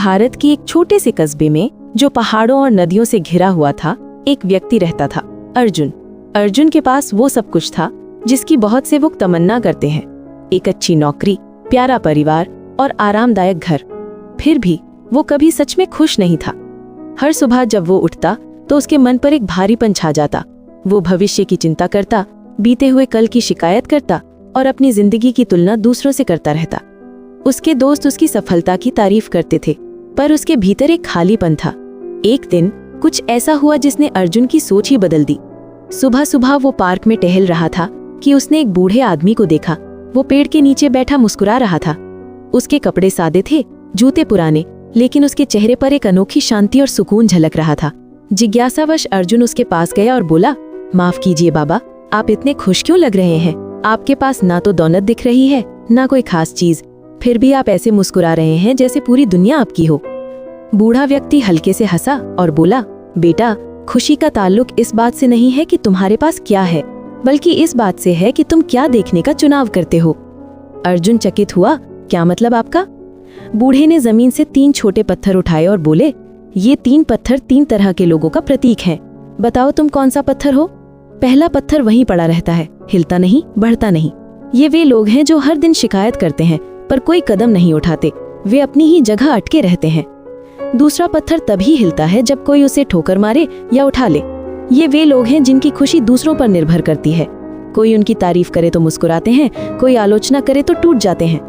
भारत के एक छोटे से कस्बे में, जो पहाड़ों और नदियों से घिरा हुआ था, एक व्यक्ति रहता था, अर्जुन। अर्जुन के पास वो सब कुछ था जिसकी बहुत से लोग तमन्ना करते हैं, एक अच्छी नौकरी, प्यारा परिवार और आरामदायक घर। फिर भी वो कभी सच में खुश नहीं था। हर सुबह जब वो उठता तो उसके मन पर एक भारीपन छा जाता। वो भविष्य की चिंता करता, बीते हुए कल की शिकायत करता और अपनी जिंदगी की तुलना दूसरों से करता रहता। उसके दोस्त उसकी सफलता की तारीफ करते थे, पर उसके भीतर एक खालीपन था। एक दिन कुछ ऐसा हुआ जिसने अर्जुन की सोच ही बदल दी। सुबह सुबह वो पार्क में टहल रहा था कि उसने एक बूढ़े आदमी को देखा। वो पेड़ के नीचे बैठा मुस्कुरा रहा था। उसके कपड़े सादे थे, जूते पुराने, लेकिन उसके चेहरे पर एक अनोखी शांति और सुकून झलक रहा था। जिज्ञासावश अर्जुन उसके पास गया और बोला, माफ कीजिए बाबा, आप इतने खुश क्यों लग रहे हैं? आपके पास ना तो दौलत दिख रही है, ना कोई खास चीज, फिर भी आप ऐसे मुस्कुरा रहे हैं जैसे पूरी दुनिया आपकी हो। बूढ़ा व्यक्ति हल्के से हंसा और बोला, बेटा, खुशी का ताल्लुक इस बात से नहीं है कि तुम्हारे पास क्या है, बल्कि इस बात से है कि तुम क्या देखने का चुनाव करते हो। अर्जुन चकित हुआ, क्या मतलब आपका? बूढ़े ने जमीन से 3 छोटे पत्थर उठाए और बोले, ये 3 पत्थर 3 तरह के लोगों का प्रतीक हैं। बताओ तुम कौन सा पत्थर हो? पहला पत्थर वहीं पड़ा रहता है, हिलता नहीं, बढ़ता नहीं। ये वे लोग हैं जो हर दिन शिकायत करते हैं पर कोई कदम नहीं उठाते, वे अपनी ही जगह अटके रहते हैं। दूसरा पत्थर तभी हिलता है जब कोई उसे ठोकर मारे या उठा ले। ये वे लोग हैं जिनकी खुशी दूसरों पर निर्भर करती है। कोई उनकी तारीफ करे तो मुस्कुराते हैं, कोई आलोचना करे तो टूट जाते हैं।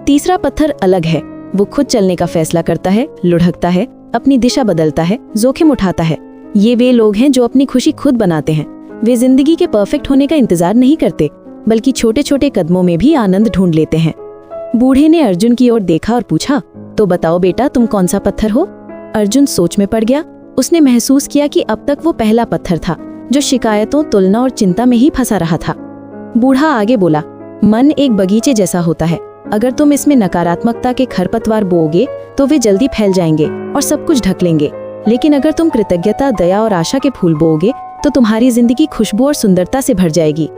तीसरा पत्थर अलग है, वो खुद चलने का फैसला करता है, लुढ़कता है, अपनी दिशा बदलता है, जोखिम उठाता है। ये वे लोग हैं जो अपनी खुशी खुद बनाते हैं। वे जिंदगी के परफेक्ट होने का इंतजार नहीं करते, बल्कि छोटे छोटे कदमों में भी आनंद ढूंढ लेते हैं। बूढ़े ने अर्जुन की ओर देखा और पूछा, तो बताओ बेटा, तुम कौन सा पत्थर हो? अर्जुन सोच में पड़ गया। उसने महसूस किया कि अब तक वो पहला पत्थर था, जो शिकायतों, तुलना और चिंता में ही फंसा रहा था। बूढ़ा आगे बोला, मन एक बगीचे जैसा होता है। अगर तुम इसमें नकारात्मकता के खरपतवार बोओगे तो वे जल्दी फैल जाएंगे और सब कुछ ढक लेंगे। लेकिन अगर तुम कृतज्ञता, दया और आशा के फूल बोओगे तो तुम्हारी जिंदगी खुशबू और सुंदरता से भर जाएगी।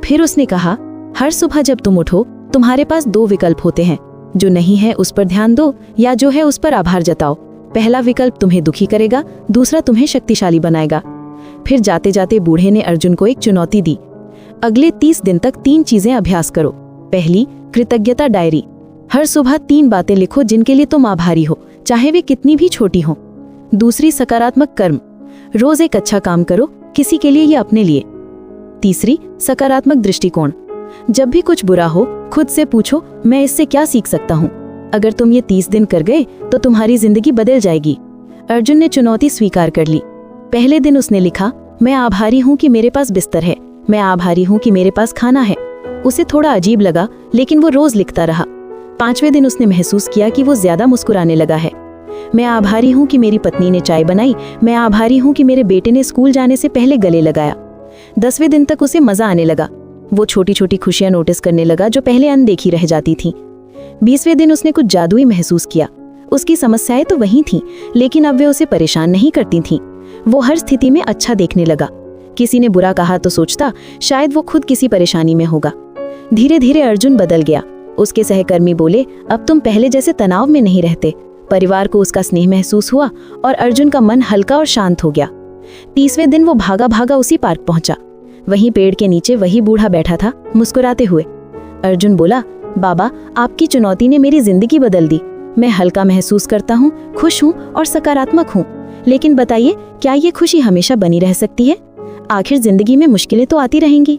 फिर उसने कहा, हर सुबह जब तुम उठो तुम्हारे पास 2 विकल्प होते हैं। जो नहीं है उस पर ध्यान दो, या जो है उस पर आभार जताओ। पहला विकल्प तुम्हें दुखी करेगा, दूसरा तुम्हें शक्तिशाली बनाएगा। फिर जाते जाते बूढ़े ने अर्जुन को एक चुनौती दी। अगले 30 दिन तक 3 चीजें अभ्यास करो। पहली, कृतज्ञता डायरी। हर सुबह 3 बातें लिखो जिनके लिए तुम आभारी हो, चाहे वे कितनी भी छोटी हों। दूसरी, सकारात्मक कर्म। रोज एक अच्छा काम करो, किसी के लिए या अपने लिए। तीसरी, सकारात्मक दृष्टिकोण। जब भी कुछ बुरा हो खुद से पूछो, मैं इससे क्या सीख सकता हूँ। अगर तुम ये 30 दिन कर गए तो तुम्हारी जिंदगी बदल जाएगी। अर्जुन ने चुनौती स्वीकार कर ली। पहले दिन उसने लिखा, मैं आभारी हूँ कि मेरे पास बिस्तर है, मैं आभारी हूँ कि मेरे पास खाना है। उसे थोड़ा अजीब लगा, लेकिन वो रोज लिखता रहा। 5वें दिन उसने महसूस किया कि वो ज्यादा मुस्कुराने लगा है। मैं आभारी हूँ कि मेरी पत्नी ने चाय बनाई, मैं आभारी हूँ कि मेरे बेटे ने स्कूल जाने से पहले गले लगाया। 10वें दिन तक उसे मजा आने लगा। वो छोटी छोटी खुशियां नोटिस करने लगा जो पहले अनदेखी रह जाती थीं। 20वें दिन उसने कुछ जादुई महसूस किया। उसकी समस्याएं तो वही थीं, लेकिन अब वे उसे परेशान नहीं करती थीं। वो हर स्थिति में अच्छा देखने लगा। किसी ने बुरा कहा तो सोचता, शायद वो खुद किसी परेशानी में होगा। धीरे धीरे अर्जुन बदल गया। उसके सहकर्मी बोले, अब तुम पहले जैसे तनाव में नहीं रहते। परिवार को उसका स्नेह महसूस हुआ और अर्जुन का मन हल्का और शांत हो गया। 30वें दिन वो भागा भागा उसी पार्क पहुंचा। वहीं पेड़ के नीचे वही बूढ़ा बैठा था, मुस्कुराते हुए। अर्जुन बोला, बाबा, आपकी चुनौती ने मेरी जिंदगी बदल दी। मैं हल्का महसूस करता हूँ, खुश हूँ और सकारात्मक हूँ। लेकिन बताइए, क्या ये खुशी हमेशा बनी रह सकती है? आखिर जिंदगी में मुश्किलें तो आती रहेंगी।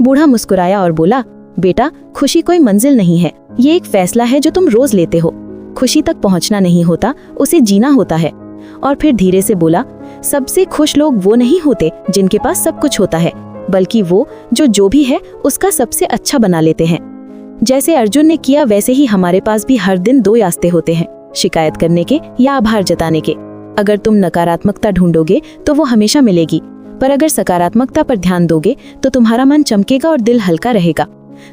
बूढ़ा मुस्कुराया और बोला, बेटा, खुशी कोई मंजिल नहीं है, ये एक फैसला है जो तुम रोज लेते हो। खुशी तक पहुंचना नहीं होता, उसे जीना होता है। और फिर धीरे से बोला, सबसे खुश लोग वो नहीं होते जिनके पास सब कुछ होता है, बल्कि वो जो भी है उसका सबसे अच्छा बना लेते हैं। जैसे अर्जुन ने किया, वैसे ही हमारे पास भी हर दिन 2 रास्ते होते हैं, शिकायत करने के या आभार जताने के। अगर तुम नकारात्मकता ढूंढोगे तो वो हमेशा मिलेगी, पर अगर सकारात्मकता पर ध्यान दोगे तो तुम्हारा मन चमकेगा और दिल हल्का रहेगा।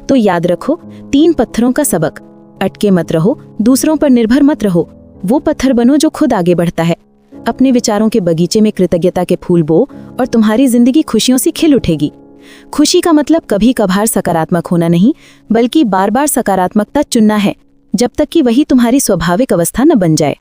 तो याद रखो, 3 पत्थरों का सबक। अटके मत रहो, दूसरों पर निर्भर मत रहो, वो पत्थर बनो जो खुद आगे बढ़ता है। अपने विचारों के बगीचे में कृतज्ञता के फूल बो और तुम्हारी जिंदगी खुशियों से खिल उठेगी। खुशी का मतलब कभी कभार सकारात्मक होना नहीं, बल्कि बार बार सकारात्मकता चुनना है, जब तक कि वही तुम्हारी स्वाभाविक अवस्था न बन जाए।